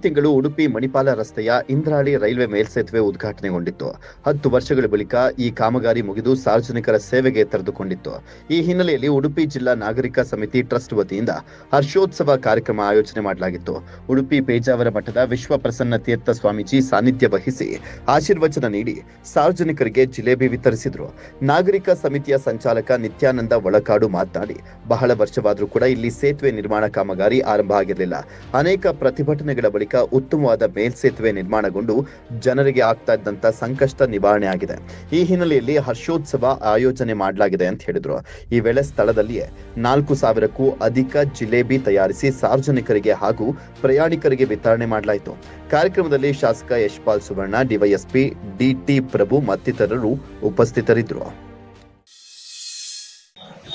ತಿಂಗಳು ಉಡುಪಿ ಮಣಿಪಾಲ ರಸ್ತೆಯ ಇಂದ್ರಾಳಿ ರೈಲ್ವೆ ಮೇಲ್ಸೇತುವೆ ಉದ್ಘಾಟನೆಗೊಂಡಿತ್ತು. 10 ವರ್ಷಗಳ ಬಳಿಕ ಈ ಕಾಮಗಾರಿ ಮುಗಿದು ಸಾರ್ವಜನಿಕರ ಸೇವೆಗೆ ತೆರೆದುಕೊಂಡಿತ್ತು. ಈ ಹಿನ್ನೆಲೆಯಲ್ಲಿ ಉಡುಪಿ ಜಿಲ್ಲಾ ನಾಗರಿಕ ಸಮಿತಿ ಟ್ರಸ್ಟ್ ವತಿಯಿಂದ ಹರ್ಷೋತ್ಸವ ಕಾರ್ಯಕ್ರಮ ಆಯೋಜನೆ ಮಾಡಲಾಗಿತ್ತು. ಉಡುಪಿ ಪೇಜಾವರ ಮಠದ ವಿಶ್ವಪ್ರಸನ್ನ ತೀರ್ಥ ಸ್ವಾಮೀಜಿ ಸಾನ್ನಿಧ್ಯ ವಹಿಸಿ ಆಶೀರ್ವಚನ ನೀಡಿ ಸಾರ್ವಜನಿಕರಿಗೆ ಜಿಲೇಬಿ ವಿತರಿಸಿದರು. ನಾಗರಿಕ ಸಮಿತಿಯ ಸಂಚಾಲಕ ನಿತ್ಯಾನಂದ ಒಳಕಾಡು ಮಾತನಾಡಿ, ಬಹಳ ವರ್ಷವಾದರೂ ಕೂಡ ಇಲ್ಲಿ ಸೇತುವೆ ನಿರ್ಮಾಣ ಕಾಮಗಾರಿ ಆರಂಭ ಆಗಿರಲಿಲ್ಲ. ಅನೇಕ ಪ್ರತಿಭಟನೆಗಳ ಬಳಿಕ ಉತ್ತಮವಾದ ಮೇಲ್ಸೇತುವೆ ನಿರ್ಮಾಣಗೊಂಡು ಜನರಿಗೆ ಆಗ್ತಾ ಇದ್ದಂತ ಸಂಕಷ್ಟ ನಿವಾರಣೆ ಆಗಿದೆ. ಈ ಹಿನ್ನೆಲೆಯಲ್ಲಿ ಹರ್ಷೋತ್ಸವ ಆಯೋಜನೆ ಮಾಡಲಾಗಿದೆ ಅಂತ ಹೇಳಿದ್ರು. ಈ ವೇಳೆ ಸ್ಥಳದಲ್ಲಿಯೇ 4,000ಕ್ಕೂ ಅಧಿಕ ಜಿಲೇಬಿ ತಯಾರಿಸಿ ಸಾರ್ವಜನಿಕರಿಗೆ ಹಾಗೂ ಪ್ರಯಾಣಿಕರಿಗೆ ವಿತರಣೆ ಮಾಡಲಾಯಿತು. ಕಾರ್ಯಕ್ರಮದಲ್ಲಿ ಶಾಸಕ ಯಶ್ಪಾಲ್ ಸುವರ್ಣ, ಡಿವೈಎಸ್ಪಿ ಡಿಟಿ ಪ್ರಭು ಮತ್ತಿತರರು ಉಪಸ್ಥಿತರಿದ್ದರು.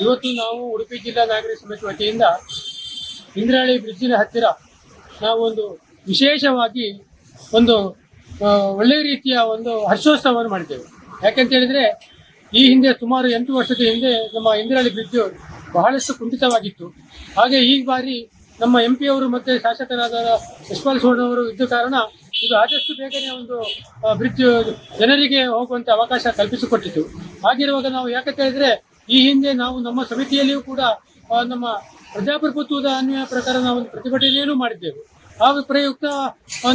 ಇವತ್ತು ನಾವು ಉಡುಪಿ ಜಿಲ್ಲಾ ನಾಗರಿಕ ಸಮಿತಿ ವತಿಯಿಂದ ಇಂದ್ರಾಳಿ ಬ್ರಿಡ್ಜಿನ ಹತ್ತಿರ ನಾವು ಒಂದು ವಿಶೇಷವಾಗಿ ಒಂದು ಒಳ್ಳೆಯ ರೀತಿಯ ಒಂದು ಹರ್ಷೋತ್ಸವವನ್ನು ಮಾಡಿದ್ದೇವೆ. ಯಾಕೆಂತ ಹೇಳಿದರೆ ಈ ಹಿಂದೆ ಸುಮಾರು 8 ವರ್ಷದ ಹಿಂದೆ ನಮ್ಮ ಇಂದ್ರಾಳಿ ಬ್ರಿಡ್ಜ್ ಬಹಳಷ್ಟು ಕುಂಠಿತವಾಗಿತ್ತು. ಹಾಗೆ ಈ ಬಾರಿ ನಮ್ಮ MP ಅವರು ಮತ್ತು ಶಾಸಕರಾದ ಯಶ್ಪಾಲ್ ಸುವರ್ಣ ಅವರು ಇದ್ದ ಕಾರಣ ಇದು ಆದಷ್ಟು ಬೇಗನೆ ಒಂದು ಬ್ರಿಡ್ಜ್ ಜನರಿಗೆ ಹೋಗುವಂಥ ಅವಕಾಶ ಕಲ್ಪಿಸಿಕೊಟ್ಟಿತು. ಹಾಗಿರುವಾಗ ನಾವು ಯಾಕಂತ ಹೇಳಿದರೆ ಈ ಹಿಂದೆ ನಾವು ನಮ್ಮ ಸಮಿತಿಯಲ್ಲಿಯೂ ಕೂಡ ನಮ್ಮ ಪ್ರಜಾಪ್ರಭುತ್ವದ ಅನ್ವಯ ಪ್ರಕಾರ ನಾವು ಒಂದು ಪ್ರತಿಭಟನೆಯನ್ನು ಮಾಡಿದ್ದೆವು. ಆ ಪ್ರಯುಕ್ತ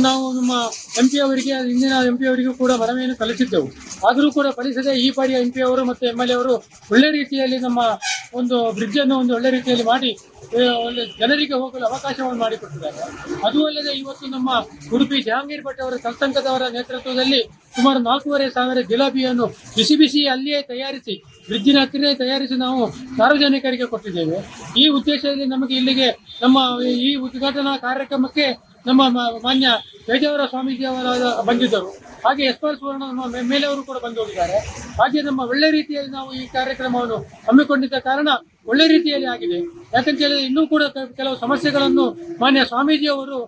ನಾವು ನಮ್ಮ MP ಅವರಿಗೆ, ಹಿಂದಿನ MP ಅವರಿಗೂ ಕೂಡ ಮನವಿಯನ್ನು ಸಲ್ಲಿಸಿದ್ದೆವು. ಆದರೂ ಕೂಡ ಫಲಿಸದೆ ಈ ಬಾರಿಯ MP ಅವರು ಮತ್ತು MLA ಅವರು ಒಳ್ಳೆ ರೀತಿಯಲ್ಲಿ ನಮ್ಮ ಒಂದು ಬ್ರಿಡ್ಜ್ ಅನ್ನು ಒಂದು ಒಳ್ಳೆ ರೀತಿಯಲ್ಲಿ ಮಾಡಿ ಒಳ್ಳೆ ಜನರಿಗೆ ಹೋಗಲು ಅವಕಾಶವನ್ನು ಮಾಡಿಕೊಟ್ಟಿದ್ದಾರೆ. ಅದೂ ಅಲ್ಲದೆ ಇವತ್ತು ನಮ್ಮ ಉಡುಪಿ ಜಹಾಂಗೀರ್ ಭಟ್ ಅವರ ಸಂಘದವರ ನೇತೃತ್ವದಲ್ಲಿ ಸುಮಾರು 4,500 ಜಿಲೇಬಿಯನ್ನು ಬಿಸಿ ಅಲ್ಲಿಯೇ ತಯಾರಿಸಿ ಬ್ರಿಡ್ಜಿನ ಹತ್ತಿರನೇ ತಯಾರಿಸಿ ನಾವು ಸಾರ್ವಜನಿಕರಿಗೆ ಕೊಟ್ಟಿದ್ದೇವೆ. ಈ ಉದ್ದೇಶದಲ್ಲಿ ನಮಗೆ ಇಲ್ಲಿಗೆ ನಮ್ಮ ಈ ಉದ್ಘಾಟನಾ ಕಾರ್ಯಕ್ರಮಕ್ಕೆ ನಮ್ಮ ಮಾನ್ಯ ಪೇಜಾವರ ಸ್ವಾಮೀಜಿ ಅವರ ಬಂದಿದ್ದರು. ಹಾಗೆ ಯಶ್ಪಾಲ್ ಸುವರ್ಣ ನಮ್ಮ ಮೇಲೆ ಅವರು ಕೂಡ ಬಂದು ಹೋಗಿದ್ದಾರೆ. ಹಾಗೆ ನಮ್ಮ ಒಳ್ಳೆ ರೀತಿಯಲ್ಲಿ ನಾವು ಈ ಕಾರ್ಯಕ್ರಮವನ್ನು ಹಮ್ಮಿಕೊಂಡಿದ್ದ ಕಾರಣ ಒಳ್ಳೆ ರೀತಿಯಲ್ಲಿ ಆಗಿದೆ. ಯಾಕಂತ ಹೇಳಿದ್ರೆ ಇನ್ನೂ ಕೂಡ ಕೆಲವು ಸಮಸ್ಯೆಗಳನ್ನು ಮಾನ್ಯ ಸ್ವಾಮೀಜಿ ಅವರು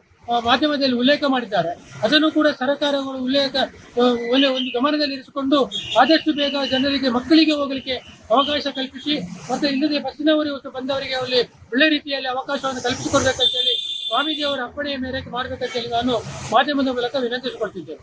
ಮಾಧ್ಯಮದಲ್ಲಿ ಉಲ್ಲೇಖ ಮಾಡಿದ್ದಾರೆ. ಅದನ್ನು ಕೂಡ ಸರ್ಕಾರಗಳು ಒಂದು ಗಮನದಲ್ಲಿರಿಸಿಕೊಂಡು ಆದಷ್ಟು ಬೇಗ ಜನರಿಗೆ, ಮಕ್ಕಳಿಗೆ ಹೋಗಲಿಕ್ಕೆ ಅವಕಾಶ ಕಲ್ಪಿಸಿ ಮತ್ತು ಇಲ್ಲದೆ ಬಸ್ಸಿನವರು ಬಂದವರಿಗೆ ಅಲ್ಲಿ ಒಳ್ಳೆ ರೀತಿಯಲ್ಲಿ ಅವಕಾಶವನ್ನು ಕಲ್ಪಿಸಿಕೊಡ್ಬೇಕಂತೇಳಿ ಸ್ವಾಮೀಜಿ ಅವರ ಅಪ್ಪಣೆಯ ಮೇರೆಗೆ ಮಾಡಬೇಕಂತೇಳಿ ನಾನು ಮಾಧ್ಯಮದ ಮೂಲಕ ವಿನಂತಿಸಿಕೊಳ್ತಿದ್ದೇನೆ.